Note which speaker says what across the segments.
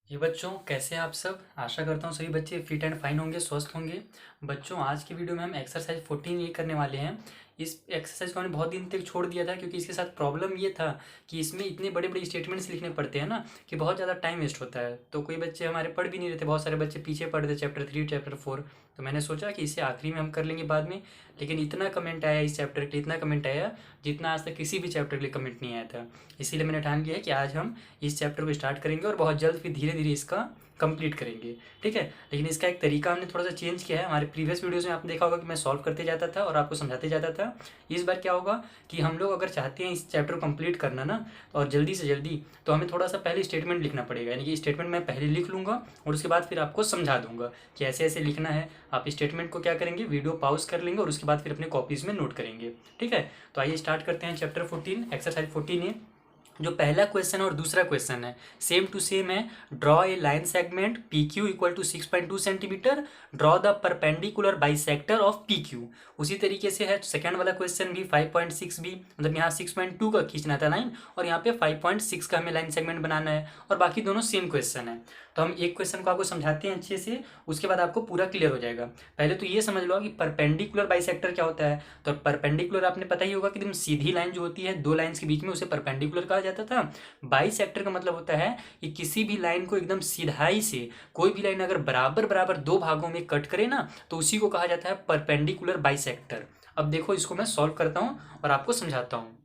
Speaker 1: ये बच्चों कैसे हैं आप सब। आशा करता हूँ सभी बच्चे फिट एंड फाइन होंगे, स्वस्थ होंगे। बच्चों आज की वीडियो में हम एक्सरसाइज 14 ये करने वाले हैं। इस एक्सरसाइज को हमने बहुत दिन तक छोड़ दिया था क्योंकि इसके साथ प्रॉब्लम ये था कि इसमें इतने बड़े बड़े स्टेटमेंट्स लिखने पड़ते हैं ना कि बहुत ज़्यादा टाइम वेस्ट होता है। तो कोई बच्चे हमारे पढ़ भी नहीं रहे थे, बहुत सारे बच्चे पीछे पढ़ रहे थे चैप्टर 3 चैप्टर 4। तो मैंने सोचा कि इसे आखिरी में हम कर लेंगे बाद में। लेकिन इतना कमेंट आया इस चैप्टर के लिए, इतना कमेंट आया जितना आज तक किसी भी चैप्टर के लिए कमेंट नहीं आया था। इसीलिए मैंने ठान लिया है कि आज हम इस चैप्टर को स्टार्ट करेंगे और बहुत जल्द फिर धीरे धीरे इसका कंप्लीट करेंगे। ठीक है, लेकिन इसका एक तरीका हमने थोड़ा सा चेंज किया है। हमारे प्रीवियस वीडियोस में आपने देखा होगा कि मैं सॉल्व करते जाता था और आपको समझाते जाता था। इस बार क्या होगा कि हम लोग अगर चाहते हैं इस चैप्टर को कंप्लीट करना ना और जल्दी से जल्दी, तो हमें थोड़ा सा पहले स्टेटमेंट लिखना पड़ेगा। यानी कि स्टेटमेंट मैं पहले लिख लूँगा और उसके बाद फिर आपको समझा दूंगा कि ऐसे ऐसे लिखना है। आप स्टेटमेंट को क्या करेंगे, वीडियो पॉज कर लेंगे और उसके बाद फिर अपने कॉपीज़ में नोट करेंगे। ठीक है, तो आइए स्टार्ट करते हैं चैप्टर 14 एक्सरसाइज 14 है। जो पहला क्वेश्चन और दूसरा क्वेश्चन है सेम टू सेम है। Draw a line segment P Q equal to 6.2 centimetre. Draw the perpendicular bisector of P Q. उसी तरीके से है सेकंड वाला क्वेश्चन भी 5.6 भी, मतलब यहाँ 6.2 का खींचना था लाइन और यहाँ पे 5.6 का हमें लाइन सेगमेंट बनाना है और बाकी दोनों सेम क्वेश्चन है। तो हम एक क्वेश्चन को आपको समझाते हैं अच्छे से, उसके बाद आपको पूरा क्लियर हो जाएगा। पहले तो ये समझ लो कि परपेंडिकुलर बाइसेक्टर क्या होता है। तो परपेंडिकुलर आपने पता ही होगा कि एकदम सीधी लाइन जो होती है दो लाइंस के बीच में, उसे परपेंडिकुलर कहा जाता था। बाइसेक्टर का मतलब होता है कि किसी भी लाइन को एकदम सीधाई से, कोई भी लाइन अगर बराबर बराबर दो भागों में कट करे ना तो उसी को कहा जाता है परपेंडिकुलर बाइसेक्टर। अब देखो इसको मैं सॉल्व करता हूँ और आपको समझाता हूँ।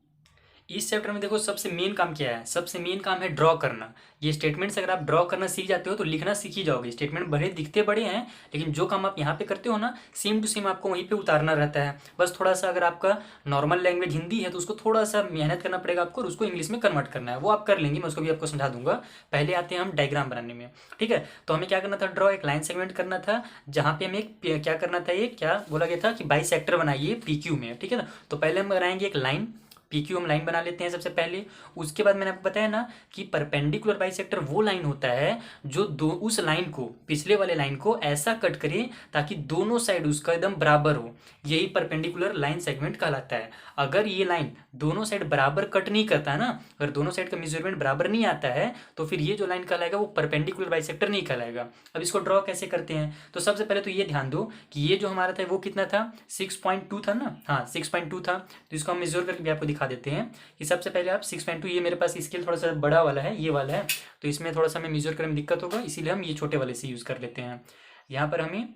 Speaker 1: इस चैप्टर में देखो सबसे मेन काम क्या है, सबसे मेन काम है ड्रॉ करना। ये स्टेटमेंट्स अगर आप ड्रॉ करना सीख जाते हो तो लिखना सीख ही जाओगे। स्टेटमेंट बड़े दिखते बड़े हैं लेकिन जो काम आप यहाँ पे करते हो ना सेम टू सेम आपको वहीं पे उतारना रहता है। बस थोड़ा सा अगर आपका नॉर्मल लैंग्वेज हिंदी है तो उसको थोड़ा सा मेहनत करना पड़ेगा आपको और उसको इंग्लिश में कन्वर्ट करना है। वो आप कर लेंगे, मैं उसको भी आपको समझा दूंगा। पहले आते हैं हम डायग्राम बनाने में। ठीक है, तो हमें क्या करना था, ड्रॉ एक लाइन सेगमेंट करना था जहाँ पे हमें क्या करना था, ये क्या बोला गया था कि बाई सेक्टर बनाइए पी क्यू में। ठीक है ना, तो पहले हम बनाएंगे एक लाइन पी क्यू, हम लाइन बना लेते हैं सबसे पहले। उसके बाद मैंने आपको बताया ना कि परपेंडिकुलर बाइसेक्टर वो लाइन होता है जो दो उस लाइन को, पिछले वाले लाइन को ऐसा कट करे ताकि दोनों साइड उसका एकदम बराबर हो। यही परपेंडिकुलर लाइन सेगमेंट कहलाता है। अगर ये लाइन दोनों साइड बराबर कट नहीं करता है ना, अगर दोनों साइड का मेजरमेंट बराबर नहीं आता है तो फिर ये जो लाइन कहलाएगा वो परपेंडिकुलर बाइसेक्टर नहीं कहलाएगा। अब इसको ड्रॉ कैसे करते हैं, तो सबसे पहले तो ये ध्यान दो कि ये जो हमारा था वो कितना था, 6.2 था ना। हाँ 6.2 था, तो इसको हम मेजर करके भी आपको दिखा देते हैं कि सबसे पहले आप 6.2, ये मेरे पास स्केल थोड़ा सा बड़ा वाला है, ये वाला है, तो इसमें थोड़ा सा हमें मेजर करने में दिक्कत होगा, इसीलिए हम ये छोटे वाले से यूज़ कर लेते हैं। यहाँ पर हमें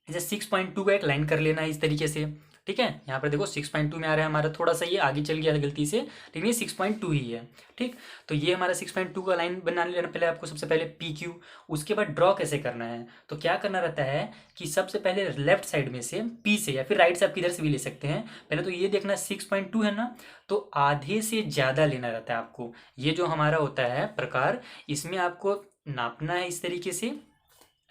Speaker 1: जैसे 6.2 का एक लाइन कर लेना है इस तरीके से। ठीक है, यहाँ पर देखो 6.2 में आ रहा है हमारा, थोड़ा सा ये आगे चल गया था गलती से लेकिन ये 6.2 ही है। ठीक, तो ये हमारा 6.2 का लाइन बना लेना पहले आपको, सबसे पहले पी क्यू। उसके बाद ड्रॉ कैसे करना है, तो क्या करना रहता है कि सबसे पहले लेफ्ट साइड में से पी से या फिर राइट से आप किधर से भी ले सकते हैं। पहले तो ये देखना 6.2 है ना, तो आधे से ज़्यादा लेना रहता है आपको। ये जो हमारा होता है प्रकार, इसमें आपको नापना है इस तरीके से।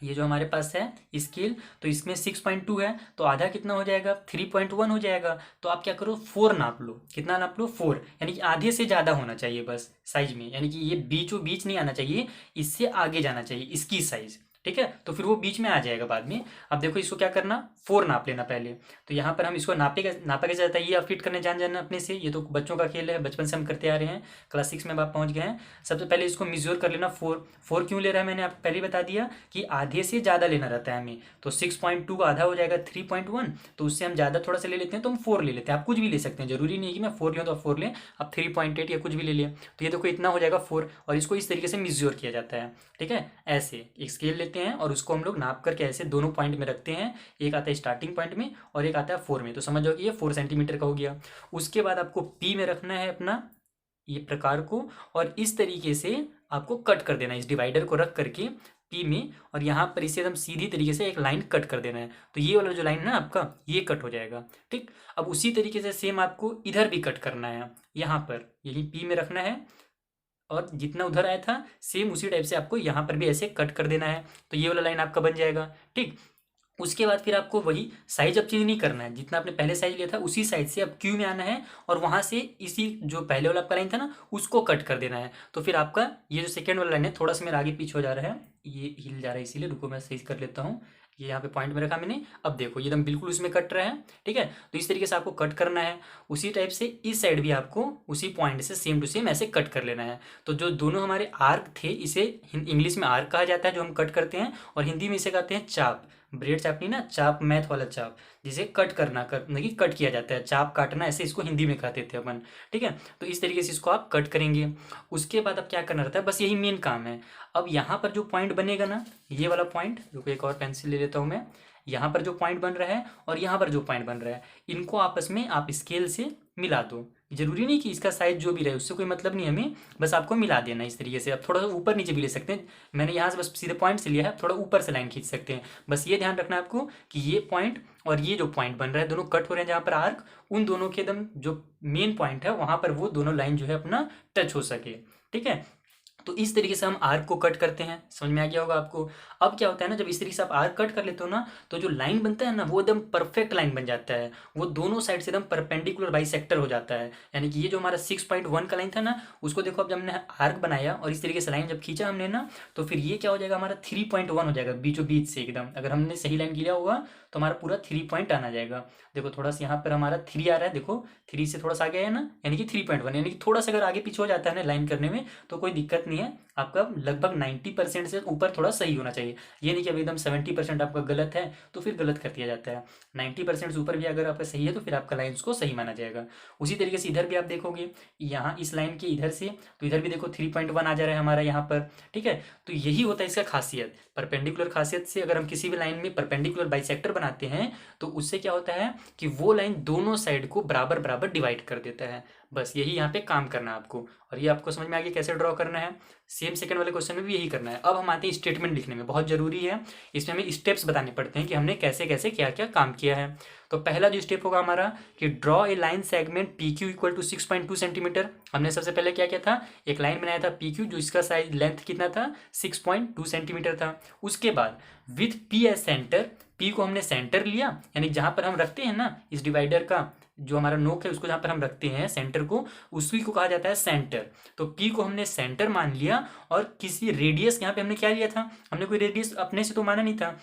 Speaker 1: ये जो हमारे पास है स्केल, तो इसमें 6.2 है तो आधा कितना हो जाएगा, 3.1 हो जाएगा। तो आप क्या करो, 4 नाप लो। कितना नाप लो, 4, यानी कि आधे से ज़्यादा होना चाहिए बस साइज में, यानी कि ये बीचों बीच नहीं आना चाहिए, इससे आगे जाना चाहिए इसकी साइज। ठीक है, तो फिर वो बीच में आ जाएगा बाद में। अब देखो इसको क्या करना, 4 नाप लेना पहले। तो यहाँ पर हम इसको नापा कैसे जाता है ये आप फिट करने जान जाना अपने से, ये तो बच्चों का खेल है, बचपन से हम करते आ रहे हैं, क्लास 6 में अब आप पहुँच गए हैं। सबसे पहले इसको मेजर कर लेना 4। 4 क्यों ले रहा है मैंने आपको पहले ही बता दिया कि आधे से ज़्यादा लेना रहता है हमें। तो 6.2 का आधा हो जाएगा 3.1, तो उससे हम ज़्यादा थोड़ा सा ले लेते हैं तो हम 4 ले लेते हैं। आप कुछ भी ले सकते हैं, जरूरी नहीं है कि मैं 4 लूँ तो आप 4 लें, आप 3.8 या कुछ भी ले लें। तो ये देखो इतना हो जाएगा 4, और इसको इस तरीके से मेजर किया जाता है। ठीक है, ऐसे एक स्केल लेते हैं और उसको हम लोग नाप करके ऐसे दोनों पॉइंट में रखते हैं। एक आता है स्टार्टिंग पॉइंट में और एक आता है 4 में, तो समझ जाओ कि ये 4 सेंटीमीटर का हो गया। उसके बाद आपको पी में रखना है अपना ये प्रकार को, और इस तरीके से आपको कट कर देना है इस डिवाइडर को रख करके पी में, और यहाँ पर इसे एकदम सीधी तरीके से एक लाइन कट कर देना है। तो ये वाला जो लाइन है ना आपका, ये कट हो जाएगा। ठीक, अब उसी तरीके से सेम आपको इधर भी कट करना है, यहाँ पर यही पी में रखना है और जितना उधर आया था सेम उसी टाइप से आपको यहाँ पर भी ऐसे कट कर देना है। तो ये वाला लाइन आपका बन जाएगा। ठीक, उसके बाद फिर आपको वही साइज अब चेंज नहीं करना है, जितना आपने पहले साइज लिया था उसी साइज से अब क्यू में आना है और वहां से इसी जो पहले वाला आपका लाइन था ना उसको कट कर देना है। तो फिर आपका ये जो सेकेंड वाला लाइन है, थोड़ा सा मेरा आगे पीछे हो जा रहा है, ये हिल जा रहा है, इसीलिए रुको मैं सही कर लेता हूँ। ये यहाँ पे पॉइंट में रखा मैंने। अब देखो ये एकदम बिल्कुल उसमें कट रहा है, ठीक है। तो इस तरीके से आपको कट करना है। उसी टाइप से इस साइड भी आपको उसी पॉइंट से सेम टू सेम ऐसे कट कर लेना है। तो जो दोनों हमारे आर्क थे, इसे इंग्लिश में आर्क कहा जाता है जो हम कट करते हैं, और हिंदी में इसे कहते हैं चाप। ब्रेड चाप नहीं ना, चाप मैथ वाला चाप, जिसे कट करना नहीं कट किया जाता है, चाप काटना, ऐसे इसको हिंदी में कहते थे अपन, ठीक है। तो इस तरीके से इसको आप कट करेंगे। उसके बाद अब क्या करना रहता है, बस यही मेन काम है। अब यहाँ पर जो पॉइंट बनेगा ना, ये वाला पॉइंट, रुको एक और पेंसिल ले लेता हूँ मैं। यहाँ पर जो पॉइंट बन रहा है और यहाँ पर जो पॉइंट बन रहा है, इनको आपस में आप स्केल से मिला दो। जरूरी नहीं कि इसका साइज जो भी रहे, उससे कोई मतलब नहीं हमें, बस आपको मिला देना इस तरीके से। आप थोड़ा सा ऊपर नीचे भी ले सकते हैं, मैंने यहाँ से बस सीधे पॉइंट से लिया है, थोड़ा ऊपर से लाइन खींच सकते हैं। बस ये ध्यान रखना है आपको कि ये पॉइंट और ये जो पॉइंट बन रहा है, दोनों कट हो रहे हैं जहाँ पर आर्क, उन दोनों के एकदम जो मेन पॉइंट है वहाँ पर वो दोनों लाइन जो है अपना टच हो सके, ठीक है। तो इस तरीके से हम आर्क को कट करते हैं, समझ में आ गया होगा आपको। अब क्या होता है ना, जब इस तरीके से आप आर्क कट कर लेते हो ना, तो जो लाइन बनता है ना, वो एकदम परफेक्ट लाइन बन जाता है। वो दोनों साइड से एकदम परपेंडिकुलर बाइसेक्टर हो जाता है। यानी कि ये जो हमारा 6.1 का लाइन था ना, उसको देखो अब जब हमने आर्क बनाया और इस तरीके से लाइन जब खींचा हमने ना, तो फिर ये क्या हो जाएगा, हमारा 3.1 हो जाएगा बीचों बीच से एकदम। अगर हमने सही लाइन लिया होगा तो हमारा पूरा 3 पॉइंट आना जाएगा। देखो थोड़ा सा यहाँ पर हमारा 3 आ रहा है, देखो 3 से थोड़ा सा आगे है ना, यानी कि 3.1, यानी कि थोड़ा सा अगर आगे पीछे हो जाता है ना लाइन करने में तो कोई दिक्कत नहीं है। आपका लगभग 90% से ऊपर थोड़ा सही होना चाहिए। ये नहीं कि अभी एकदम 70% आपका गलत है तो फिर गलत कर दिया जाता है। 90% से ऊपर भी अगर आपका सही है तो फिर आपका लाइन को सही माना जाएगा। उसी तरीके से इधर भी आप देखोगे, यहाँ इस लाइन के इधर से, तो इधर भी देखो 3.1 आ जा रहा है हमारा यहाँ पर, ठीक है। तो यही होता है इसका खासियत, परपेंडिकुलर खासियत से अगर हम किसी भी लाइन में परपेंडिकुलर बाइसेक्टर बनाते हैं तो उससे क्या होता है कि वो लाइन दोनों साइड को बराबर बराबर डिवाइड कर देता है। बस यही यहाँ पे काम करना है आपको, और ये आपको समझ में आ गया कैसे ड्रॉ करना है। सेम सेकंड वाले क्वेश्चन में भी यही करना है। अब हम आते हैं स्टेटमेंट लिखने में, बहुत जरूरी है। इसमें हमें स्टेप्स बताने पड़ते हैं कि हमने कैसे कैसे क्या क्या काम किया है। तो पहला जो स्टेप होगा हमारा कि draw a line segment P Q equal to 6.2 centimetre. हमने सबसे पहले क्या किया था, एक लाइन बनाया था पी क्यू, जो इसका साइज लेंथ कितना था, 6.2 सेंटीमीटर था। उसके बाद with P S centre, P को हमने सेंटर लिया, यानी जहां पर हम रखते हैं ना इस डिवाइडर का जो हमारा नोक है, उसको जहां पर हम रखते हैं सेंटर को, उसी को कहा जाता है सेंटर। तो पी को हमने सेंटर मान लिया, और किसी रेडियस, यहाँ पे हमने क्या लिया था, हमने कोई रेडियस अपने से तो माना नहीं था,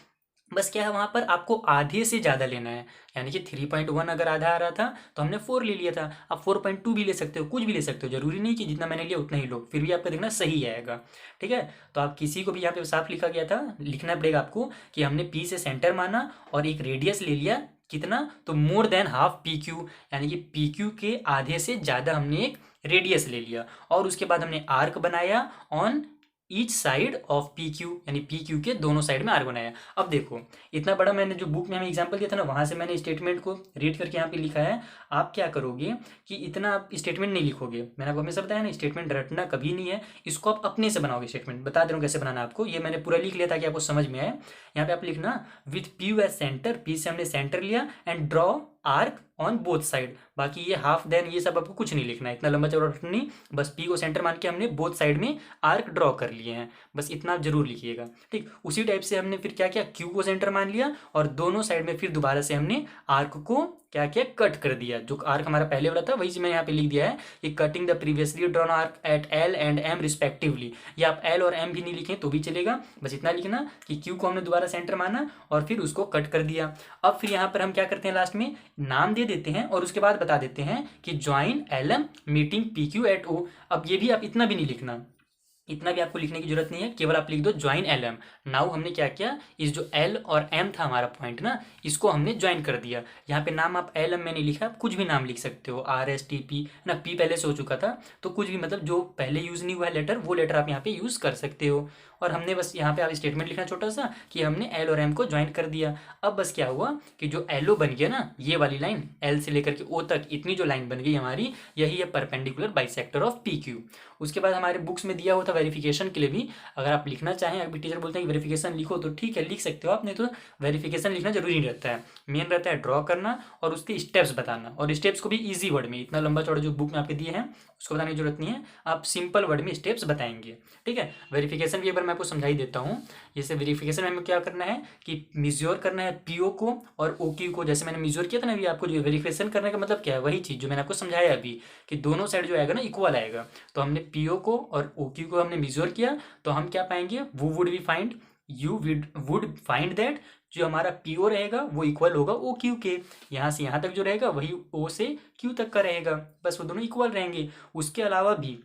Speaker 1: बस क्या है वहां पर आपको आधे से ज़्यादा लेना है। यानी कि 3.1 अगर आधा आ रहा था तो हमने 4 ले लिया था, आप 4.2 भी ले सकते हो, कुछ भी ले सकते हो, जरूरी नहीं कि जितना मैंने लिया उतना ही लो, फिर भी आपका देखना सही आएगा, ठीक है। तो आप किसी को भी यहाँ पे साफ लिखा गया था, लिखना पड़ेगा आपको कि हमने पी से सेंटर माना और एक रेडियस ले लिया, कितना, तो more than half P Q, यानी कि पी क्यू के आधे से ज़्यादा हमने एक रेडियस ले लिया। और उसके बाद हमने आर्क बनाया on each side of P Q, यानी पी क्यू के दोनों साइड में आर्क बनाया। अब देखो इतना बड़ा मैंने जो बुक में हमें एग्जांपल दिया था ना, वहां से मैंने स्टेटमेंट को रीड करके यहाँ पे लिखा है। आप क्या करोगे कि इतना आप स्टेटमेंट नहीं लिखोगे, मैंने आपको हमेशा बताया ना स्टेटमेंट रटना कभी नहीं है, इसको आप अपने से बनाओगे स्टेटमेंट। बता दे रहा हूँ कैसे बनाना है आपको, ये मैंने पूरा लिख लिया ताकि आपको समझ में आए। यहाँ पे आप लिखना with P U as centre, P से हमने सेंटर लिया, and draw arc on both side. बाकी ये हाफ देन ये सब आपको कुछ नहीं लिखना है, इतना लंबा चौड़ा नहीं, बस पी को सेंटर मान के हमने बोथ साइड में आर्क ड्रॉ कर लिए हैं, बस इतना आप जरूर लिखिएगा, ठीक। उसी टाइप से हमने फिर क्या किया, क्यू को सेंटर मान लिया और दोनों साइड में फिर दोबारा से हमने आर्क को क्या किया, कट कर दिया। जो आर्क हमारा पहले वाला था वही से मैंने यहाँ पे लिख दिया है कि cutting the previously drawn arc at L and M respectively. या आप एल और एम भी नहीं लिखें तो भी चलेगा, बस इतना लिखना कि क्यू को हमने दोबारा सेंटर माना और फिर उसको कट कर दिया। अब फिर यहाँ पर हम क्या करते हैं, लास्ट में नाम दे देते हैं और उसके बाद बता देते हैं कि join L M meeting P Q eight O. अब ये भी आप इतना भी नहीं लिखना, इतना भी आपको लिखने की जरूरत नहीं है, केवल आप लिख दो ज्वाइन एल एम। नाउ हमने क्या किया, इस जो एल और एम था हमारा पॉइंट ना, इसको हमने ज्वाइन कर दिया। यहाँ पे नाम आप एल एम में नहीं लिखा, आप कुछ भी नाम लिख सकते हो, आर एस टी पी ना, पी पहले से हो चुका था तो कुछ भी, मतलब जो पहले यूज नहीं हुआ है लेटर, वो लेटर आप यहाँ पे यूज कर सकते हो। और हमने बस यहाँ पे आप स्टेटमेंट लिखना छोटा सा कि हमने एल और एम को ज्वाइन कर दिया। अब बस क्या हुआ कि जो एल ओ बन गया ना, ये वाली लाइन एल से लेकर के ओ तक इतनी जो लाइन बन गई हमारी, यही है perpendicular bisector of P Q. उसके बाद हमारे बुक्स में दिया हुआ था वेरिफिकेशन के लिए भी, अगर आप लिखना चाहें, अभी टीचर बोलते हैं कि वेरिफिकेशन लिखो तो ठीक है लिख सकते हो आप, नहीं तो वेरिफिकेशन लिखना जरूरी नहीं रहता है। मेन रहता है ड्रॉ करना और उसके स्टेप्स बताना, और स्टेप्स को भी ईजी वर्ड में, इतना लंबा चौड़ा जो बुक में आपके दिए हैं उसको बताने की जरूरत नहीं है, आप सिंपल वर्ड में स्टेप्स बताएंगे, ठीक है। वेरिफिकेशन भी एक बार मैं आपको समझा ही देता हूँ। जैसे वेरिफिकेशन में हमें क्या करना है कि मिज्योर करना है पीओ को और ओक्यू को, जैसे मैंने मिज्योर किया था ना अभी आपको, जो वेरिफिकेशन करने का मतलब क्या है, वही चीज़ जो मैंने आपको समझाया अभी कि दोनों साइड जो आएगा ना इक्वल आएगा। तो हमने पीओ को और ओक्यू को हमने मिज्योर किया, तो हम क्या पाएंगे, वो would be find you would find that जो हमारा पी ओ रहेगा वो इक्वल होगा ओ क्यू के। यहाँ से यहाँ तक जो रहेगा वही ओ से क्यू तक का रहेगा, बस वो दोनों इक्वल रहेंगे। उसके अलावा भी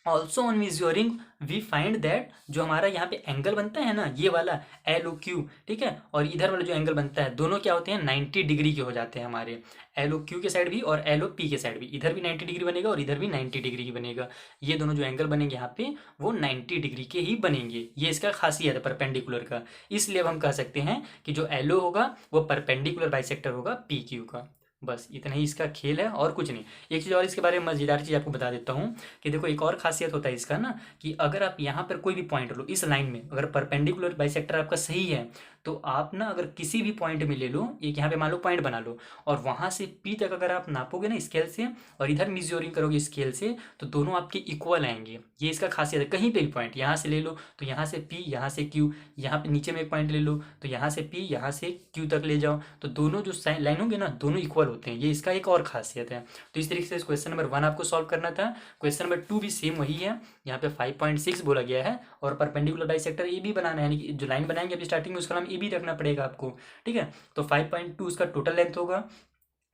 Speaker 1: also on measuring we find that जो हमारा यहाँ पे एंगल बनता है ना ये वाला एल ओ क्यू, ठीक है, और इधर वाला जो एंगल बनता है दोनों क्या होते हैं 90 डिग्री के हो जाते हैं हमारे। एल ओ क्यू के साइड भी और एल ओ पी के साइड भी, इधर भी 90 डिग्री बनेगा और इधर भी 90 डिग्री की बनेगा। ये दोनों जो एंगल बनेंगे यहाँ पे वो 90 डिग्री के ही बनेंगे, ये इसका खासियत है परपेंडिकुलर का। इसलिए अब हम कह सकते हैं कि जो एल ओ होगा वो परपेंडिकुलर बाइसेक्टर होगा पी क्यू का। बस इतना ही इसका खेल है और कुछ नहीं। एक चीज़ और इसके बारे में मज़ेदार चीज़ आपको बता देता हूँ कि देखो एक और खासियत होता है इसका ना कि अगर आप यहाँ पर कोई भी पॉइंट लो इस लाइन में, अगर परपेंडिकुलर बाइसेक्टर आपका सही है तो आप ना अगर किसी भी पॉइंट में ले लो, एक यहाँ पे मान लो पॉइंट बना लो और वहाँ से पी तक अगर आप नापोगे ना स्केल से और इधर मेजरिंग करोगे स्केल से तो दोनों आपके इक्वल आएंगे। ये इसका खासियत है। कहीं पे भी पॉइंट यहाँ से ले लो तो यहाँ से पी, यहाँ से क्यू, यहाँ पे नीचे में एक पॉइंट ले लो तो यहाँ से पी, यहाँ से क्यू तक ले जाओ तो दोनों जो लाइन होंगे ना दोनों इक्वल होते हैं। ये इसका एक और खासियत है। तो इस तरीके से क्वेश्चन नंबर 1 आपको सॉल्व करना था। क्वेश्चन नंबर 2 भी सेम वही है, यहाँ पे 5.6 बोला गया है और परपेंडिकुलर बाइसेक्टर ए बी बनाना है, यानी कि जो लाइन बनाएंगे अभी स्टार्टिंग में उसका नाम ए बी रखना पड़ेगा आपको, ठीक है। तो 5.2 उसका टोटल लेंथ होगा।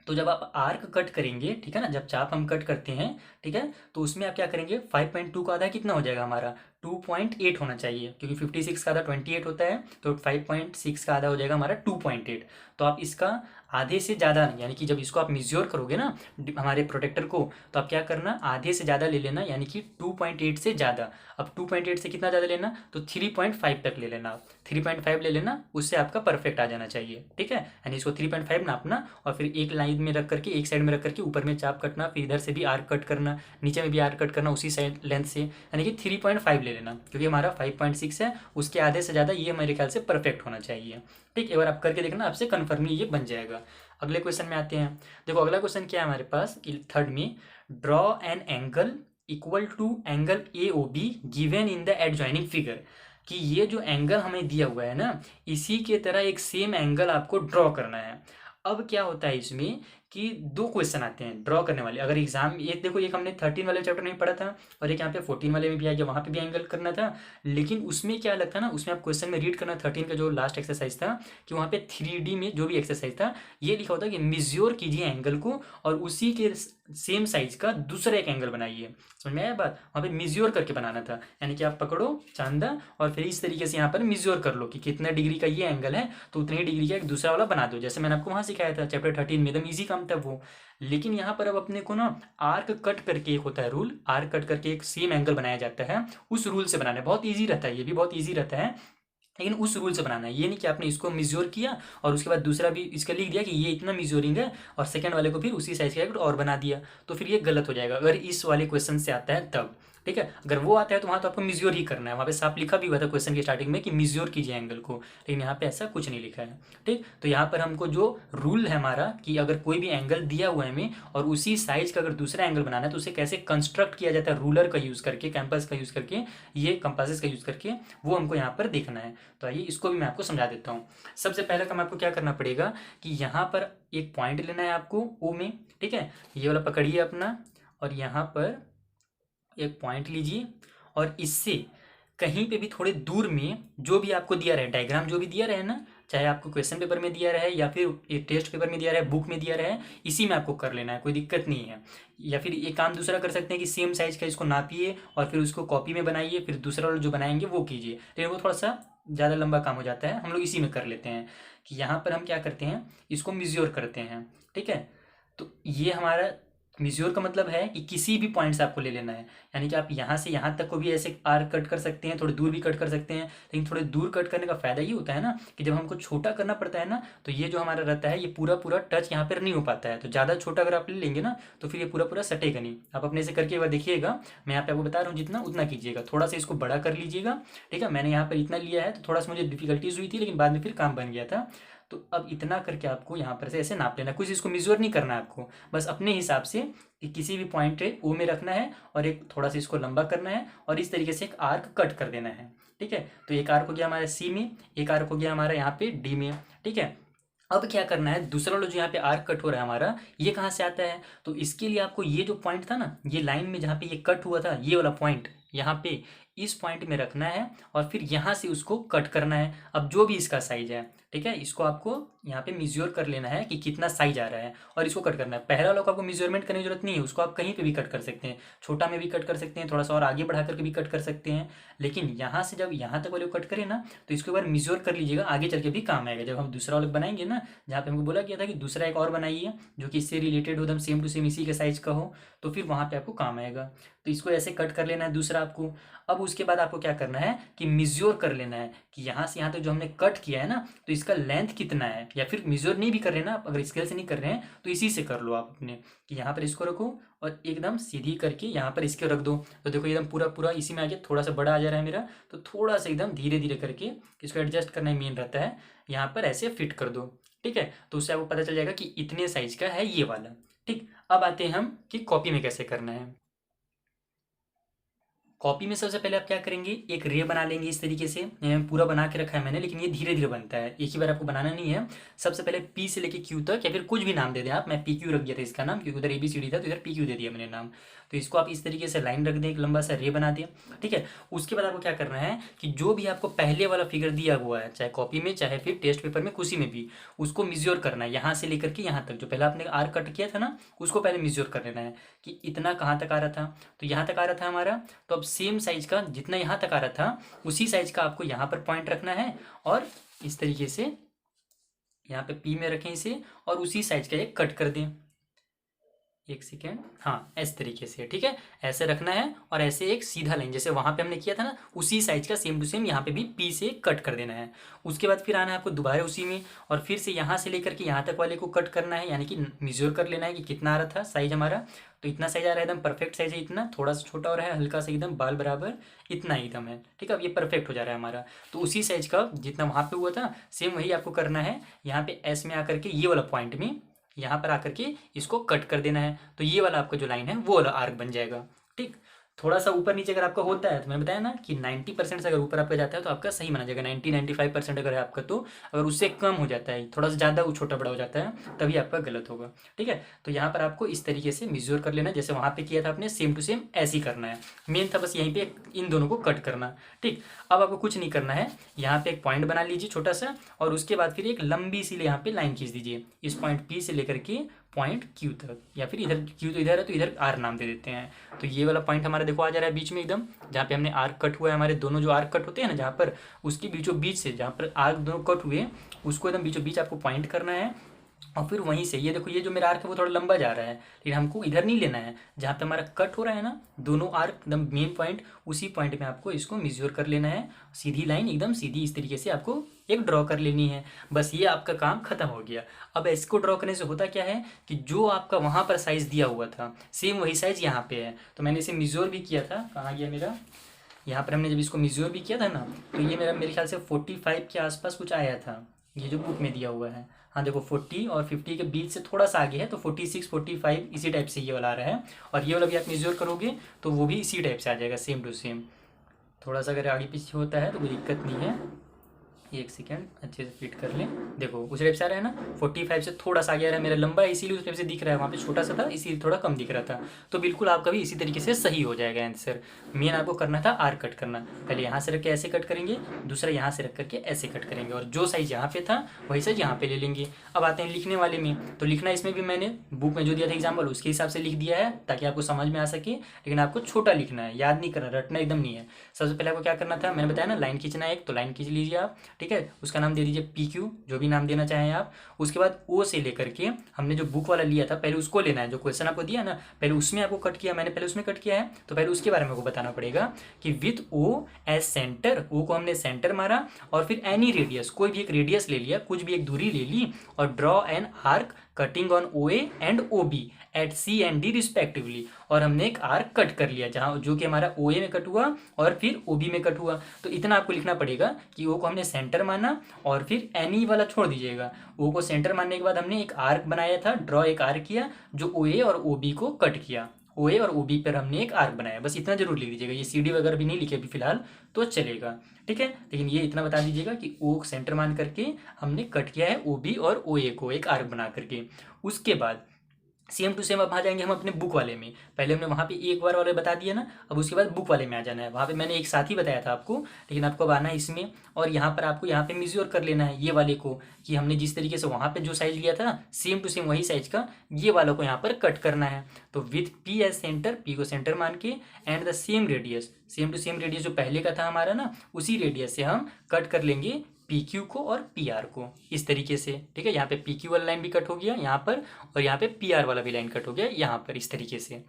Speaker 1: तो जब आप आर्क कट करेंगे, ठीक है ना, जब चाप हम कट करते हैं, ठीक है, तो उसमें आप क्या करेंगे 5.2 का आधा कितना हो जाएगा हमारा 2.8 होना चाहिए, क्योंकि 56 का आधा 28 होता है तो 5.6 का आधा हो जाएगा हमारा 2.8। तो आप इसका आधे से ज़्यादा, यानी कि जब इसको आप मेज्योर करोगे ना हमारे प्रोटेक्टर को तो आप क्या करना आधे से ज़्यादा ले लेना, यानी कि 2.8 से ज़्यादा। अब 2.8 से कितना ज़्यादा लेना तो 3.5 तक ले लेना, आप 3.5 ले लेना, उससे आपका परफेक्ट आ जाना चाहिए, ठीक है। यानी इसको 3.5 नापना और फिर एक लाइन में रख करके एक साइड में रख करके ऊपर में चाप कटना, फिर इधर से भी आर्क कट करना, नीचे में भी आर्क कट करना उसी साइड लेंथ से, यानी कि 3.5 ले लेना, क्योंकि हमारा 5.6 है उसके आधे से ज़्यादा ये मेरे ख्याल से परफेक्ट होना चाहिए, ठीक। एक बार आप करके देखना आपसे कन्फर्मली ये बन जाएगा। अगले क्वेश्चन में आते हैं। देखो अगला क्वेश्चन क्या है हमारे पास थर्ड में, draw an angle equal to angle A O B given in the adjoining figure, कि ये जो एंगल हमें दिया हुआ है ना इसी के तरह एक सेम एंगल आपको ड्रॉ करना है। अब क्या होता है इसमें कि दो क्वेश्चन आते हैं ड्रॉ करने वाले। अगर एग्जाम एक देखो एक हमने 13 वाले चैप्टर में पढ़ा था और एक यहाँ पे 14 वाले में भी आ गया, वहाँ पे भी एंगल करना था, लेकिन उसमें क्या लगता है ना उसमें आप क्वेश्चन में रीड करना 13 का जो लास्ट एक्सरसाइज था कि वहाँ पे 3D में जो भी एक्सरसाइज था ये लिखा होता है कि मेज्योर कीजिए एंगल को और उसी के सेम साइज का दूसरा एक एंगल बनाइए। समझ में आया बात, वहाँ पे मेज्योर करके बनाना था, यानी कि आप पकड़ो चांदा और फिर इस तरीके से यहाँ पर मेज्योर कर लो कि कितना डिग्री का ये एंगल है तो उतनी ही डिग्री का एक दूसरा वाला बना दो, जैसे मैंने आपको वहाँ सिखाया था चैप्टर 13 में, एकदम ईजी काम था वो। लेकिन यहाँ पर अब अपने को ना आर्क कट करके एक होता है रूल, आर्क कट करके एक सेम एंगल बनाया जाता है, उस रूल से बनाना है। बहुत ईजी रहता है, ये भी बहुत ईजी रहता है, लेकिन उस रूल से बनाना है। ये नहीं कि आपने इसको मेज्योर किया और उसके बाद दूसरा भी इसका लिख दिया कि ये इतना मेज्योरिंग है और सेकंड वाले को फिर उसी साइज का एक और बना दिया, तो फिर ये गलत हो जाएगा अगर इस वाले क्वेश्चन से आता है तब, ठीक है। अगर वो आता है तो वहाँ तो आपको मेज्योर ही करना है, वहाँ पे साफ लिखा भी हुआ था क्वेश्चन की स्टार्टिंग में कि मेज्योर कीजिए एंगल को, लेकिन यहाँ पे ऐसा कुछ नहीं लिखा है, ठीक। तो यहाँ पर हमको जो रूल है हमारा कि अगर कोई भी एंगल दिया हुआ है हमें और उसी साइज का अगर दूसरा एंगल बनाना है तो उसे कैसे कंस्ट्रक्ट किया जाता है रूलर का यूज़ करके, कैंपस का यूज़ करके, ये कंपासेस का यूज़ करके, वो हमको यहाँ पर देखना है। तो आइए इसको भी मैं आपको समझा देता हूँ। सबसे पहले काम आपको क्या करना पड़ेगा कि यहाँ पर एक पॉइंट लेना है आपको ओ में, ठीक है, ये वाला पकड़िए अपना और यहाँ पर एक पॉइंट लीजिए और इससे कहीं पे भी थोड़े दूर में जो भी आपको दिया रहे डायग्राम, जो भी दिया रहे ना, चाहे आपको क्वेश्चन पेपर में दिया रहे या फिर एक टेस्ट पेपर में दिया रहे, बुक में दिया रहे, इसी में आपको कर लेना है, कोई दिक्कत नहीं है। या फिर एक काम दूसरा कर सकते हैं कि सेम साइज का इसको नापिए और फिर उसको कॉपी में बनाइए, फिर दूसरा वाला जो बनाएंगे वो कीजिए, लेकिन वो थोड़ा सा ज़्यादा लंबा काम हो जाता है, हम लोग इसी में कर लेते हैं कि यहाँ पर हम क्या करते हैं इसको मेज्योर करते हैं, ठीक है। तो ये हमारा मेज्योर का मतलब है कि किसी भी पॉइंट से आपको ले लेना है, यानी कि आप यहाँ से यहाँ तक को भी ऐसे आर्क कट कर सकते हैं, थोड़ी दूर भी कट कर सकते हैं, लेकिन थोड़े दूर कट करने का फ़ायदा ये होता है ना कि जब हमको छोटा करना पड़ता है ना तो ये जो हमारा रहता है ये पूरा पूरा टच यहाँ पर नहीं हो पाता है, तो ज़्यादा छोटा अगर आप ले लेंगे ना तो फिर ये पूरा पूरा सटेगा नहीं। आप अपने से करके एक बार देखिएगा, मैं यहाँ पे आपको बता रहा हूँ जितना उतना कीजिएगा, थोड़ा सा इसको बड़ा कर लीजिएगा, ठीक है। मैंने यहाँ पर इतना लिया है तो थोड़ा सा मुझे डिफिकल्टीज हुई थी लेकिन बाद में फिर काम बन गया था। तो अब इतना करके आपको यहाँ पर से ऐसे नाप लेना, कुछ इसको मेजर नहीं करना है आपको, बस अपने हिसाब से कि किसी भी पॉइंट ओ में रखना है और एक थोड़ा सा इसको लंबा करना है और इस तरीके से एक आर्क कट कर देना है, ठीक है। तो एक आर्क हो गया हमारा सी में, एक आर्क हो गया हमारा यहाँ पे डी में, ठीक है। अब क्या करना है दूसरा वाला जो यहाँ पे आर्क कट हो रहा है हमारा, ये कहाँ से आता है, तो इसके लिए आपको ये जो पॉइंट था ना, ये लाइन में जहाँ पे ये कट हुआ था ये वाला पॉइंट यहाँ पे, इस पॉइंट में रखना है और फिर यहाँ से उसको कट करना है। अब जो भी इसका साइज है, ठीक है, इसको आपको यहाँ पे मेज्योर कर लेना है कि कितना साइज आ रहा है और इसको कट करना है। पहला वाला को आपको मेजरमेंट करने की जरूरत नहीं है, उसको आप कहीं पे भी कट कर सकते हैं, छोटा में भी कट कर सकते हैं, थोड़ा सा और आगे बढ़ा करके भी कट कर सकते हैं। लेकिन यहाँ से जब यहाँ तक वाले को कट करें ना, तो इसको एक बार मेज्योर कर लीजिएगा, आगे चल के भी काम आएगा। जब हम दूसरा वाला बनाएंगे ना, जहाँ पे हमको बोला गया था कि दूसरा एक और बनाइए जो कि इससे रिलेटेड हो, एकदम सेम टू सेम इसी के साइज का हो, तो फिर वहाँ पे आपको काम आएगा। तो इसको ऐसे कट कर लेना है दूसरा आपको। अब उसके बाद आपको क्या करना है कि मेज्योर कर लेना है कि यहाँ से यहाँ तक जो हमने कट किया है ना, तो इसका लेंथ कितना है। या फिर मेज्योर नहीं भी कर रहे ना आप, अगर स्केल से नहीं कर रहे हैं तो इसी से कर लो आप अपने, कि यहाँ पर इसको रखो और एकदम सीधी करके यहाँ पर इसके रख दो। तो देखो एकदम पूरा पूरा इसी में आ गया, थोड़ा सा बड़ा आ जा रहा है मेरा, तो थोड़ा सा एकदम धीरे धीरे करके इसको एडजस्ट करना ही मेन रहता है। यहाँ पर ऐसे फिट कर दो, ठीक है। तो उससे आपको पता चल जाएगा कि इतने साइज का है ये वाला। ठीक, अब आते हैं हम कि कॉपी में कैसे करना है। कॉपी में सबसे पहले आप क्या करेंगे, एक रे बना लेंगे इस तरीके से। पूरा बना के रखा है मैंने, लेकिन ये धीरे धीरे बनता है, एक ही बार आपको बनाना नहीं है। सबसे पहले पी से लेके क्यू तक, या फिर कुछ भी नाम दे दें आप, मैं पी क्यू रख दिया था इसका नाम, क्योंकि उधर ABCD था तो इधर पी क्यू दे दिया मैंने नाम। तो इसको आप इस तरीके से लाइन रख दें, एक लंबा सा रे बना दें, ठीक है। उसके बाद आपको क्या करना है कि जो भी आपको पहले वाला फिगर दिया हुआ है, चाहे कॉपी में चाहे फिर टेस्ट पेपर में, किसी में भी, उसको मेज्योर करना है यहाँ से लेकर के यहाँ तक। जो पहले आपने आर कट किया था ना, उसको पहले मेज्योर कर लेना है कि इतना कहाँ तक आ रहा था, तो यहाँ तक आ रहा था हमारा। तो अब सेम साइज का जितना यहाँ तक आ रहा था, उसी साइज का आपको यहाँ पर पॉइंट रखना है और इस तरीके से यहाँ पे पी में रखें इसे, और उसी साइज का एक कट कर दें। एक सेकेंड, हाँ इस तरीके से, ठीक है, ऐसे रखना है। और ऐसे एक सीधा लाइन जैसे वहां पे हमने किया था ना, उसी साइज का सेम टू सेम यहाँ पे भी पी से कट कर देना है। उसके बाद फिर आना है आपको दोबारा उसी में, और फिर से यहाँ से लेकर के यहाँ तक वाले को कट करना है, यानी कि मेजर कर लेना है कि कितना आ रहा था साइज हमारा। तो इतना साइज आ रहा है, एकदम परफेक्ट साइज है। इतना थोड़ा सा छोटा हो रहा है, हल्का सा एकदम बाल बराबर, इतना एकदम है, ठीक है। अब ये परफेक्ट हो जा रहा है हमारा। तो उसी साइज का जितना वहाँ पे हुआ था, सेम वही आपको करना है यहाँ पे एस में आकर के, ये वाला पॉइंट में यहाँ पर आकर के इसको कट कर देना है। तो ये वाला आपका जो लाइन है वो वाला आर्क बन जाएगा, ठीक। थोड़ा सा ऊपर नीचे अगर आपका होता है, तो मैंने बताया ना कि 90% से अगर ऊपर आपका जाता है तो आपका सही माना जाएगा। 90-95% अगर है आपका, तो अगर उससे कम हो जाता है, थोड़ा सा ज़्यादा वो छोटा बड़ा हो जाता है, तभी आपका गलत होगा, ठीक है। तो यहाँ पर आपको इस तरीके से मेजर कर लेना है, जैसे वहाँ पे किया था आपने, सेम टू सेम ऐसे ही करना है। मेन था बस यहीं पे इन दोनों को कट करना, ठीक। अब आपको कुछ नहीं करना है, यहाँ पे एक पॉइंट बना लीजिए छोटा सा, और उसके बाद फिर एक लंबी सी यहाँ पे लाइन खींच दीजिए, इस पॉइंट पी से लेकर के पॉइंट क्यू तक, या फिर इधर क्यू तो इधर है तो इधर आर नाम दे देते हैं। तो ये वाला पॉइंट हमारा देखो आ जा रहा है बीच में एकदम, जहाँ पे हमने आर्क कट हुआ है। हमारे दोनों जो आर्क कट होते हैं ना, जहाँ पर उसके बीचों बीच से, जहाँ पर आर्क दोनों कट हुए, उसको एकदम बीचों बीच आपको पॉइंट करना है। और फिर वहीं से ये देखो, ये जो मेरा आर्क है वो थोड़ा लंबा जा रहा है, लेकिन हमको इधर नहीं लेना है, जहाँ पे हमारा कट हो रहा है ना, दोनों आर्क एकदम मेन पॉइंट, उसी पॉइंट में आपको इसको मेजर कर लेना है। सीधी लाइन एकदम सीधी इस तरीके से आपको एक ड्रॉ कर लेनी है। बस ये आपका काम खत्म हो गया। अब इसको ड्रॉ करने से होता क्या है कि जो आपका वहाँ पर साइज़ दिया हुआ था, सेम वही साइज़ यहाँ पे है। तो मैंने इसे मेजर भी किया था, कहाँ गया मेरा, यहाँ पर हमने जब इसको मेजर भी किया था ना, तो ये मेरे ख्याल से 45 के आसपास कुछ आया था, ये जो बुक में दिया हुआ है। हाँ देखो 40 और 50 के बीच से थोड़ा सा आगे है, तो 46 45 इसी टाइप से ये वाला आ रहा है। और ये वाला भी आप मेजर करोगे तो वो भी इसी टाइप से आ जाएगा, सेम टू सेम। थोड़ा सा अगर आगे पीछे होता है तो कोई दिक्कत नहीं है। एक सेकेंड, अच्छे से फिट कर लें। देखो उस टाइप से आ रहा है ना, 45 से थोड़ा सा आगे आ रहा है, मेरा लंबा है इसीलिए उस टाइप से दिख रहा है, वहाँ पे छोटा सा था इसीलिए थोड़ा कम दिख रहा था। तो बिल्कुल आपका भी इसी तरीके से सही हो जाएगा आंसर। मेन आपको करना था आर कट करना, पहले यहाँ से रख के ऐसे कट करेंगे, दूसरा यहाँ से रख करके ऐसे कट करेंगे, और जो साइज यहाँ पे था वही साइज यहाँ पे ले लेंगे। अब आते हैं लिखने वाले में, तो लिखना इसमें भी मैंने बुक में जो दिया था एग्जाम्पल उसके हिसाब से लिख दिया है, ताकि आपको समझ में आ सके। लेकिन आपको छोटा लिखना है, याद नहीं करना, रटना एकदम नहीं है। सबसे पहले आपको क्या करना था, मैंने बताया ना, लाइन खींचना है एक, तो लाइन खींच लीजिए आप, ठीक है। उसका नाम दे दीजिए पी क्यू, जो भी नाम देना चाहें आप। उसके बाद ओ से लेकर के हमने जो बुक वाला लिया था, पहले उसको लेना है, जो क्वेश्चन आपको दिया ना, पहले उसमें आपको कट किया, मैंने पहले उसमें कट किया है, तो पहले उसके बारे में आपको बताना पड़ेगा कि विथ ओ एज सेंटर, ओ को हमने सेंटर मारा, और फिर एनी रेडियस, कोई भी एक रेडियस ले लिया, कुछ भी एक दूरी ले ली, और draw an arc cutting on O A and O B at C and D respectively. और हमने एक आर्क कट कर लिया, जहाँ जो कि हमारा ओ ए में कट हुआ और फिर ओ बी में कट हुआ। तो इतना आपको लिखना पड़ेगा कि ओ को हमने सेंटर माना, और फिर एनी वाला छोड़ दीजिएगा। ओ को सेंटर मानने के बाद हमने एक आर्क बनाया था, ड्रॉ एक आर्क किया जो ओ ए और ओ बी को कट किया, ओ ए और ओ बी पर हमने एक आर्क बनाया। बस इतना जरूर लिख दीजिएगा, ये सी डी वगैरह भी नहीं लिखे अभी फिलहाल तो चलेगा, ठीक है। लेकिन ये इतना बता दीजिएगा कि ओ सेंटर मान करके हमने कट किया है ओ बी और ओ ए को एक आर्क बना करके। उसके बाद सेम टू सेम अब वहाँ जाएंगे हम अपने बुक वाले में। पहले हमने वहाँ पे एक बार वाले बता दिया ना, अब उसके बाद बुक वाले में आ जाना है। वहाँ पे मैंने एक साथ ही बताया था आपको, लेकिन आपको अब आना है इसमें। और यहाँ पर आपको यहाँ पे मेजर कर लेना है ये वाले को, कि हमने जिस तरीके से वहाँ पे जो साइज लिया था सेम टू सेम वही साइज का ये वालों को यहाँ पर कट करना है। तो with P as centre, P को सेंटर मान के, and the same radius, same to same radius जो पहले का था हमारा ना, उसी रेडियस से हम कट कर लेंगे पी क्यू को और पी आर को इस तरीके से। ठीक है, यहाँ पे पी क्यू वाला लाइन भी कट हो गया यहाँ पर, और यहाँ पे पी आर वाला भी लाइन कट हो गया यहाँ पर इस तरीके से।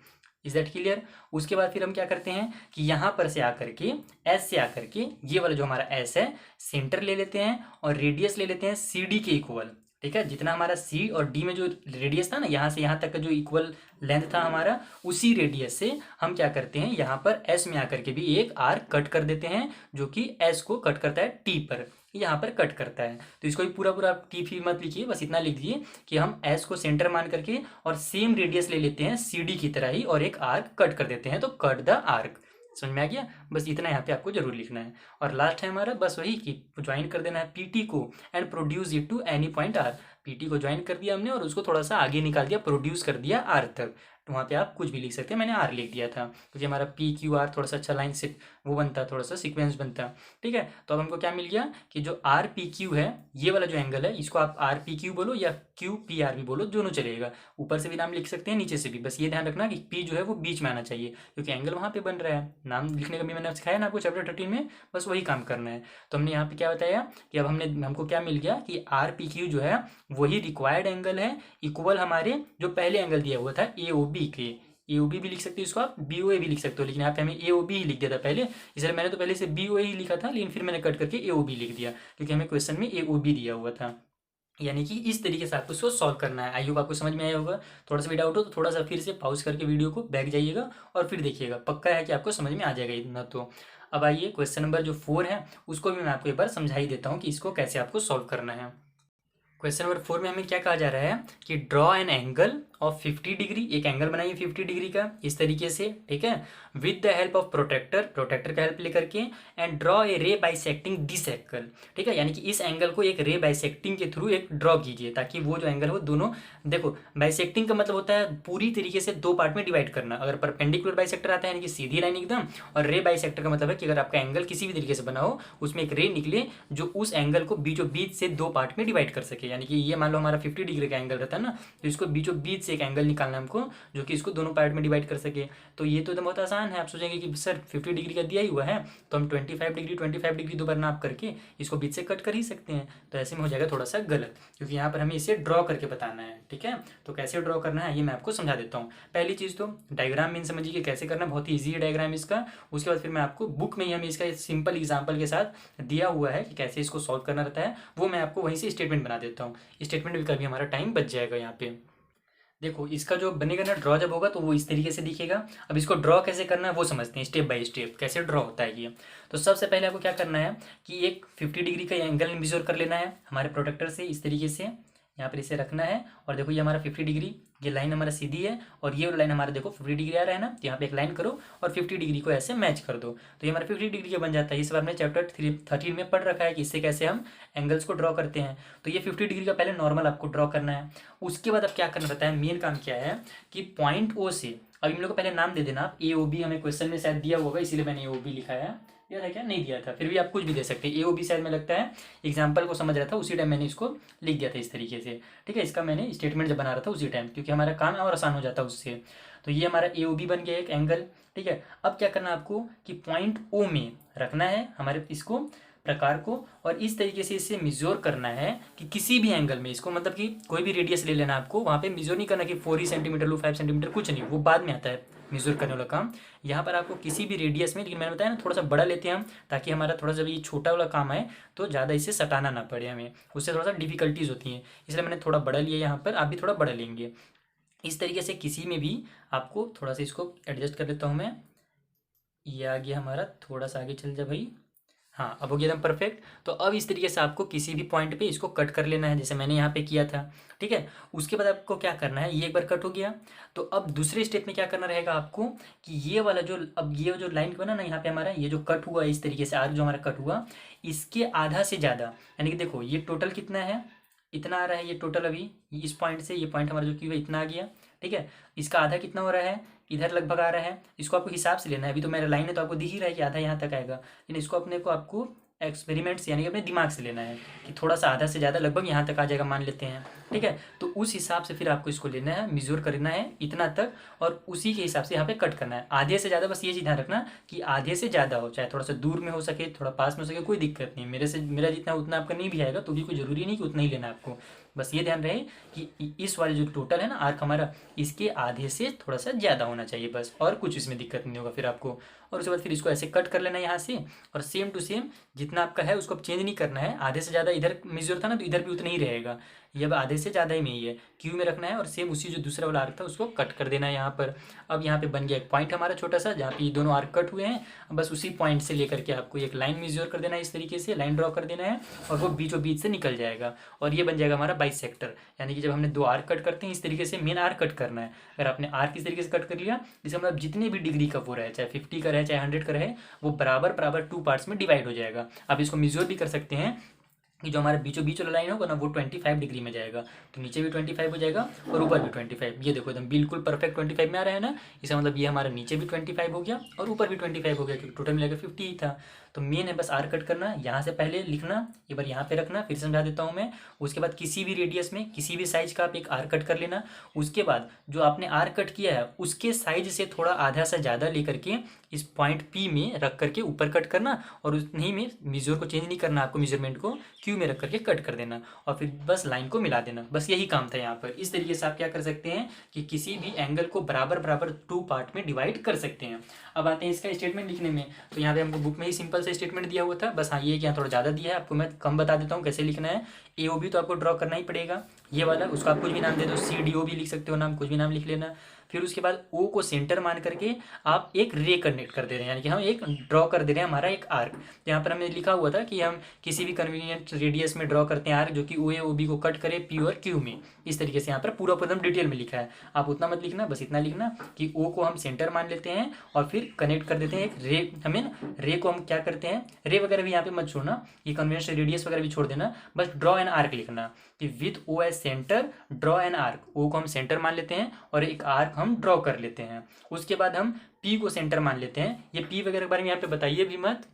Speaker 1: Is that clear? उसके बाद फिर हम क्या करते हैं कि यहाँ पर से आकर के, एस से आकर के, ये वाला जो हमारा एस है सेंटर ले लेते हैं और रेडियस ले लेते हैं सी डी के इक्वल। ठीक है, जितना हमारा सी और डी में जो रेडियस था ना, यहाँ से यहाँ तक का जो इक्वल लेंथ था हमारा, उसी रेडियस से हम क्या करते हैं यहाँ पर एस में आकर के भी एक आर कट कर देते हैं, जो कि एस को कट करता है टी पर, यहाँ पर कट करता है। तो इसको भी पूरा पूरा टी फी मत लिखिए, बस इतना लिख दीजिए कि हम एस को सेंटर मान करके और सेम रेडियस ले लेते हैं सी डी की तरह ही, और एक आर्क कट कर देते हैं, तो कट द आर्क। समझ में आ गया? बस इतना यहाँ पे आपको जरूर लिखना है। और लास्ट है हमारा बस वही कि ज्वाइन कर देना है पीटी को and produce it to any point R. PT को ज्वाइन कर दिया हमने और उसको थोड़ा सा आगे निकाल दिया, प्रोड्यूस कर दिया आर तक। तो वहाँ पे आप कुछ भी लिख सकते हैं, मैंने आर लिख दिया था क्योंकि हमारा पी क्यू आर थोड़ा सा अच्छा लाइन से वो बनता, थोड़ा सा सीक्वेंस बनता। ठीक है, तो अब हमको क्या मिल गया कि जो आर पी क्यू है, ये वाला जो एंगल है, इसको आप आर पी क्यू बोलो या क्यू पी आर भी बोलो, दोनों चलेगा। ऊपर से भी नाम लिख सकते हैं, नीचे से भी। बस ये ध्यान रखना कि पी जो है वो बीच में आना चाहिए, क्योंकि एंगल वहाँ पे बन रहा है। नाम लिखने का भी मैंने सिखाया ना आपको चैप्टर 13 में, बस वही काम करना है। तो हमने यहाँ पे क्या बताया कि अब हमको क्या मिल गया कि आर पी क्यू जो है वही रिक्वायर्ड एंगल है, इक्वल हमारे जो पहले एंगल दिया हुआ था ए ओ बी के। ए ओ बी भी लिख सकते हो इसको आप, बी ओ ए भी लिख सकते हो, लेकिन यहाँ पे हमें ए ओ बी ही लिख दिया था पहले, इसलिए मैंने तो पहले से बी ओ ए ही लिखा था, लेकिन फिर मैंने कट करके ए ओ बी लिख दिया, क्योंकि हमें क्वेश्चन में ए ओ बी दिया हुआ था। यानी कि इस तरीके से आपको इसको सॉल्व करना है। आई होप आपको समझ में आया होगा। थोड़ा सा भी डाउट हो तो थोड़ा सा फिर से पॉज करके वीडियो को बैक जाइएगा और फिर देखिएगा, पक्का है कि आपको समझ में आ जाएगा इतना तो। अब आइए क्वेश्चन नंबर जो 4 है उसको भी मैं आपको एक बार समझा ही देता हूँ कि इसको कैसे आपको सॉल्व करना है। क्वेश्चन नंबर 4 में हमें क्या कहा जा रहा है कि draw an angle of 50 degree, एक एंगल बनाइए 50 डिग्री का इस तरीके से। ठीक है, with the help of protractor, protractor का हेल्प लेकर के, एंड ड्रॉ ए रे बाइसेक्टिंग दिस एंगल। ठीक है, यानी कि इस एंगल को एक रे बाइसेक्टिंग के थ्रू एक ड्रॉ कीजिए, ताकि वो जो एंगल हो दोनों, देखो बाइसेक्टिंग का मतलब होता है पूरी तरीके से दो पार्ट में डिवाइड करना। अगर परपेंडिकुलर बाइसेक्टर आता है यानी कि सीधी लाइन एकदम, और रे बाइसेक्टर का मतलब है कि अगर आपका एंगल किसी भी तरीके से बना हो उसमें एक रे निकले जो उस एंगल को बीचों बीच से दो पार्ट में डिवाइड कर सके। यानी कि ये मान लो हमारा 50 डिग्री का एंगल रहता है ना, तो इसको बीचों बीच से एक एंगल निकालना है हमको, जो कि इसको दोनों पार्ट में डिवाइड कर सके। तो ये तो एकदम बहुत आसान है। आप सोचेंगे कि सर 50 डिग्री का दिया ही हुआ है तो हम 25 डिग्री दो बार नाप करके इसको बीच से कट कर ही सकते हैं, तो ऐसे में हो जाएगा थोड़ा सा गलत, क्योंकि यहाँ पर हमें इसे ड्रॉ करके बताना है। ठीक है, तो कैसे ड्रॉ करना है ये मैं आपको समझा देता हूँ। पहली चीज़ तो डायग्राम में समझिए कि कैसे करना, बहुत ही ईजी है डायग्राम इसका। उसके बाद फिर मैं आपको बुक में ही हमें इसका सिंपल एग्जाम्पल के साथ दिया हुआ है कि कैसे इसको सॉल्व करना रहता है, वो मैं आपको वहीं से स्टेटमेंट बना देता हूँ। स्टेटमेंट भी कभी हमारा टाइम बच जाएगा यहाँ पे। देखो इसका जो बनेगा ना ड्रॉ जब होगा तो वो इस तरीके से दिखेगा। अब इसको ड्रॉ कैसे करना है वो समझते हैं स्टेप बाय स्टेप, कैसे ड्रॉ होता है ये। तो सबसे पहले आपको क्या करना है कि एक 50 डिग्री का एंगल मेजर कर लेना है हमारे प्रोटेक्टर से इस तरीके से, यहाँ पर इसे रखना है। और देखो ये हमारा 50 डिग्री, ये लाइन हमारा सीधी है और ये लाइन हमारा देखो 50 डिग्री आ रहा है ना, तो यहाँ पे एक लाइन करो और 50 डिग्री को ऐसे मैच कर दो, तो ये हमारा 50 डिग्री का बन जाता है। इस बार हमने चैप्टर 13 में पढ़ रखा है कि इससे कैसे हम एंगल्स को ड्रॉ करते हैं। तो ये 50 डिग्री का पहले नॉर्मल आपको ड्रॉ करना है। उसके बाद अब क्या करना रहता है, मेन काम क्या है कि पॉइंट ओ से, अब इन लोग को पहले नाम दे देना आप। ए ओ बी हमें क्वेश्चन में शायद दिया होगा, इसीलिए मैंने ए ओ बी लिखा है। दिया था क्या? नहीं दिया था, फिर भी आप कुछ भी दे सकते हैं। ए ओ बी शायद में लगता है एग्जाम्पल को समझ रहा था उसी टाइम मैंने इसको लिख दिया था इस तरीके से। ठीक है, इसका मैंने स्टेटमेंट जब बना रहा था उसी टाइम, क्योंकि हमारा काम और आसान हो जाता है उससे। तो ये हमारा ए ओ बी बन गया एक एंगल। ठीक है, अब क्या करना है आपको कि पॉइंट ओ में रखना है हमारे इसको प्रकार को, और इस तरीके से इसे मेजर करना है कि किसी भी एंगल में इसको, मतलब कि कोई भी रेडियस ले लेना आपको, वहाँ पे मेजर नहीं करना कि 4 ही सेंटीमीटर लो 5 सेंटीमीटर, कुछ नहीं, वो बाद में आता है मेजर करने वाला काम। यहाँ पर आपको किसी भी रेडियस में, लेकिन मैंने बताया ना थोड़ा सा बड़ा लेते हैं हम, ताकि हमारा थोड़ा सा ये छोटा वाला काम आए तो ज़्यादा इसे सटाना ना पड़े हमें, उससे थोड़ा सा डिफिकल्टीज होती हैं, इसलिए मैंने थोड़ा बड़ा लिया यहाँ पर। आप भी थोड़ा बड़ा लेंगे इस तरीके से किसी में भी आपको। थोड़ा सा इसको एडजस्ट कर लेता हूँ मैं, ये आ गया हमारा, थोड़ा सा आगे चल जा भाई। हाँ, अब हो गया एकदम परफेक्ट। तो अब इस तरीके से आपको किसी भी पॉइंट पे इसको कट कर लेना है, जैसे मैंने यहाँ पे किया था। ठीक है, उसके बाद आपको क्या करना है, ये एक बार कट हो गया तो अब दूसरे स्टेप में क्या करना रहेगा आपको कि ये वाला जो, अब ये जो लाइन बना ना यहाँ पे हमारा, ये जो कट हुआ इस तरीके से, आर्क जो हमारा कट हुआ, इसके आधा से ज़्यादा, यानी कि देखो ये टोटल कितना है, इतना आ रहा है ये टोटल। अभी इस पॉइंट से ये पॉइंट हमारा जो कि हुआ इतना आ गया। ठीक है। इसका आधा कितना हो रहा है, इधर लगभग आ रहा है, इसको आपको हिसाब से लेना है। अभी तो मेरा लाइन है तो आपको दिख ही रहा है कि आधा यहाँ तक आएगा, लेकिन इसको अपने को आपको एक्सपेरिमेंट से यानी कि अपने दिमाग से लेना है कि थोड़ा सा आधा से ज़्यादा लगभग यहाँ तक आ जाएगा मान लेते हैं, ठीक है। तो उस हिसाब से फिर आपको इसको लेना है, मेजर करना है इतना तक, और उसी के हिसाब से यहाँ पे कट करना है। आधे से ज़्यादा बस ये चीज़ ध्यान रखना कि आधे से ज़्यादा हो, चाहे थोड़ा सा दूर में हो सके, थोड़ा पास में हो सके, कोई दिक्कत नहीं। मेरा जितना उतना आपका नहीं भी आएगा तो भी कोई ज़रूरी नहीं कि उतना ही लेना है आपको। बस ये ध्यान रहे कि इस वाले जो टोटल है ना आर्क हमारा, इसके आधे से थोड़ा सा ज़्यादा होना चाहिए बस, और कुछ इसमें दिक्कत नहीं होगा फिर आपको। और उसके बाद फिर इसको ऐसे कट कर लेना है यहाँ से, और सेम टू सेम जितना आपका है उसको अब चेंज नहीं करना है। आधे से ज़्यादा इधर मेजर था ना तो इधर भी उतना ही रहेगा, ये अब आधे से ज़्यादा ही में ही है, क्यू में रखना है। और सेम उसी जो दूसरा वाला आर्क था उसको कट कर देना है यहाँ पर। अब यहाँ पे बन गया एक पॉइंट हमारा छोटा सा जहाँ पे दोनों आर्क कट हुए हैं। बस उसी पॉइंट से लेकर के आपको एक लाइन मेजर कर देना है, इस तरीके से लाइन ड्रॉ कर देना है, और वो बीचों बीच से निकल जाएगा, और ये बन जाएगा हमारा बाइसेक्टर। यानी कि जब हमने दो आर्क कट करते हैं इस तरीके से मेन आर्क कट करना है। अगर आपने आर्क इस तरीके से कट कर लिया, इसका मतलब जितने भी डिग्री का वो रहे, चाहे 50 का रहे चाहे 100 का रहे, वो बराबर बराबर 2 पार्ट्स में डिवाइड हो जाएगा। आप इसको मेजर भी कर सकते हैं कि जो हमारा बीचों बीच वाला लाइन होगा ना वो 25 डिग्री में जाएगा, तो नीचे भी 25 हो जाएगा और ऊपर भी 25। ये देखो एकदम बिल्कुल परफेक्ट 25 में आ रहा है ना, इसका मतलब ये हमारा नीचे भी 25 हो गया और ऊपर भी 25 हो गया, क्योंकि टोटल मिलाकर 50 ही था। तो मेन है बस आर कट करना, यहाँ से पहले लिखना, एक बार यहाँ पे रखना, फिर समझा देता हूँ मैं। उसके बाद किसी भी रेडियस में किसी भी साइज का आप एक आर कट कर लेना। उसके बाद जो आपने आर कट किया है उसके साइज से थोड़ा आधा सा ज़्यादा लेकर के इस पॉइंट पी में रख करके ऊपर कट करना, और उतने ही में मेजर को चेंज नहीं करना आपको, मेजरमेंट को क्यू में रख करके कट कर देना, और फिर बस लाइन को मिला देना। बस यही काम था यहाँ पर। इस तरीके से आप क्या कर सकते हैं कि किसी भी एंगल को बराबर बराबर 2 पार्ट में डिवाइड कर सकते हैं। अब आते हैं इसका स्टेटमेंट लिखने में। तो यहाँ पे हमको बुक में ही सिंपल से स्टेटमेंट दिया हुआ था, बस हाँ ये कि यहाँ थोड़ा ज़्यादा दिया है, आपको मैं कम बता देता हूँ कैसे लिखना है। AOB तो आपको ड्रॉ करना ही पड़ेगा, ये वाला, उसका आप कुछ भी नाम दे दो, CDO भी लिख सकते हो नाम, कुछ भी नाम लिख लेना। फिर उसके बाद O को सेंटर मान करके आप एक रे कनेक्ट कर दे रहे हैं, यानी कि हम एक ड्रॉ कर दे रहे हैं हमारा एक आर्क। यहाँ पर हमने लिखा हुआ था कि हम किसी भी कन्वीनियंट रेडियस में ड्रॉ करते हैं आर्क जो कि OA OB को कट करे P और Q में। इस तरीके से यहाँ पर पूरा एकदम डिटेल में लिखा है, आप उतना मत लिखना, बस इतना लिखना कि O को हम सेंटर मान लेते हैं और फिर कनेक्ट कर देते हैं एक रे। हमें रे को हम क्या करते हैं, रे वगैरह भी यहाँ पे मत छोड़ना, ये कन्वेंशनल रेडियस वगैरह भी छोड़ देना, बस ड्रॉ एन आर्क लिखना कि with O as centre draw an arc. O को हम सेंटर मान लेते हैं और एक आर्क हम ड्रॉ कर लेते हैं। उसके बाद हम P को सेंटर मान लेते हैं, ये P वगैरह के बारे में यहाँ पे बताइए भी मत,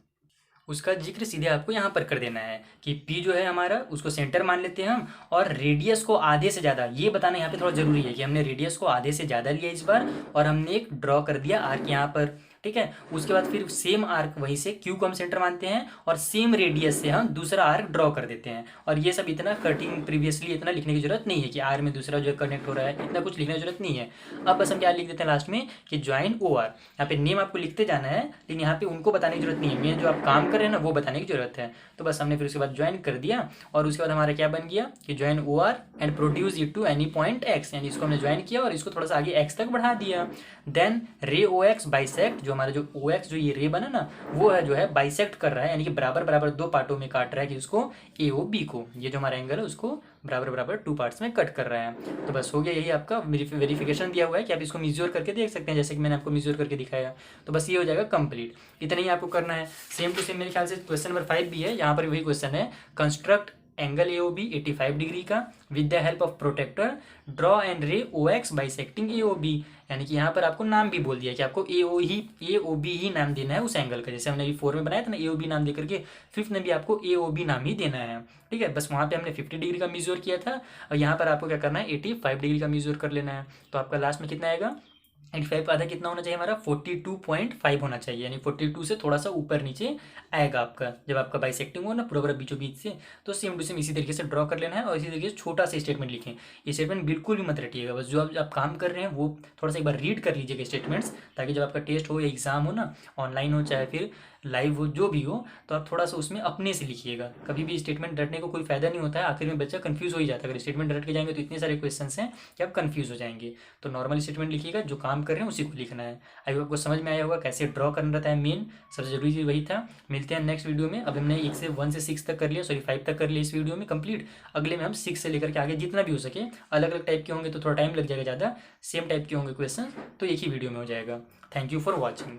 Speaker 1: उसका जिक्र सीधे आपको यहाँ पर कर देना है कि P जो है हमारा उसको सेंटर मान लेते हैं हम, और रेडियस को आधे से ज़्यादा, ये बताना यहाँ पे थोड़ा जरूरी है कि हमने रेडियस को आधे से ज़्यादा लिया इस बार, और हमने एक ड्रॉ कर दिया आर्क यहाँ पर, ठीक है। उसके बाद फिर सेम आर्क वहीं से Q को हम सेंटर मानते हैं और सेम रेडियस से हम दूसरा आर्क ड्रॉ कर देते हैं। और ये सब इतना कटिंग प्रीवियसली इतना लिखने की जरूरत नहीं है कि आर में दूसरा जो कनेक्ट हो रहा है, इतना कुछ लिखने की जरूरत नहीं है। अब बस हम क्या लिख देते हैं लास्ट में कि ज्वाइन OR। यहाँ पे नेम आपको लिखते जाना है, लेकिन यहाँ पे उनको बताने की जरूरत नहीं है, मेन जो आप काम कर रहे हैं ना वो बताने की जरूरत है। तो बस हमने फिर उसके बाद ज्वाइन कर दिया, और उसके बाद हमारा क्या बन गया कि join OR and produce it to any point X, यानी इसको हमने ज्वाइन किया और इसको थोड़ा सा आगे X तक बढ़ा दिया। देन रे OX बाइसेक्ट, जो हमारा जो OX जो ये रे बना ना वो है जो है बाइसेक्ट कर रहा है, यानी कि बराबर बराबर 2 पार्टों में काट रहा है, कि उसको AOB को, ये जो हमारा एंगल है उसको बराबर बराबर 2 पार्ट्स में कट कर रहा है। तो बस हो गया, यही आपका वेरिफिकेशन दिया हुआ है कि आप इसको मेजर करके देख सकते हैं, जैसे कि मैंने आपको मेजर करके दिखाया। तो बस ये हो जाएगा कंप्लीट, इतना ही आपको करना है। सेम टू सेम मेरे ख्याल से क्वेश्चन नंबर 5 भी है, यहाँ पर वही क्वेश्चन है, कंस्ट्रक्ट एंगल AOB 85 डिग्री का with the help of protractor, draw and ray OX bisecting AOB। यानी कि यहाँ पर आपको नाम भी बोल दिया कि आपको AOB ही नाम देना है उस एंगल का, जैसे हमने 4 में बनाया था ना AOB नाम दे करके, 5th में भी आपको AOB नाम ही देना है, ठीक है। बस वहाँ पे हमने 50 डिग्री का मेजर किया था, और यहाँ पर आपको क्या करना है 85 डिग्री का मेजर कर लेना है। तो आपका लास्ट में कितना आएगा, 85 का आधा कितना होना चाहिए हमारा 42.5 होना चाहिए, यानी 42 से थोड़ा सा ऊपर नीचे आएगा आपका, जब आपका बाइसेक्टिंग हो ना पूरा बीचों बीच से। तो सेम टू सेम इसी तरीके से ड्रॉ कर लेना है, और इसी तरीके से छोटा सा स्टेटमेंट लिखें। ये स्टेटमेंट बिल्कुल भी मत रटिएगा, बस जो आप काम कर रहे हैं वो थोड़ा सा एक बार रीड कर लीजिएगा स्टेटमेंट्स, ताकि जब आपका टेस्ट हो या एग्जाम हो ना, ऑनलाइन हो चाहे फिर लाइव हो, जो भी हो, तो आप थोड़ा सा उसमें अपने से लिखिएगा। कभी भी स्टेटमेंट रटने को कोई फायदा नहीं होता है, आखिर में बच्चा कंफ्यूज हो ही जाता है। अगर स्टेटमेंट रट के जाएंगे तो इतने सारे क्वेश्चंस हैं कि आप कंफ्यूज हो जाएंगे। तो नॉर्मल स्टेटमेंट लिखिएगा, जो काम कर रहे हैं उसी को लिखना है। आई होप आपको समझ में आया होगा कैसे ड्रॉ करना रहता है, मेन सबसे जरूरी चीज़ वही था। मिलते हैं नेक्स्ट वीडियो में। अब हमने 1 से 6 तक कर लिया, सॉरी 5 तक कर लिया इस वीडियो में कंप्लीट। अगले में हम 6 से लेकर के आगे जितना भी हो सके, अलग अलग टाइप के होंगे तो थोड़ा टाइम लग जाएगा ज़्यादा, सेम टाइप के होंगे क्वेश्चन तो एक ही वीडियो में हो जाएगा। Thank you for watching.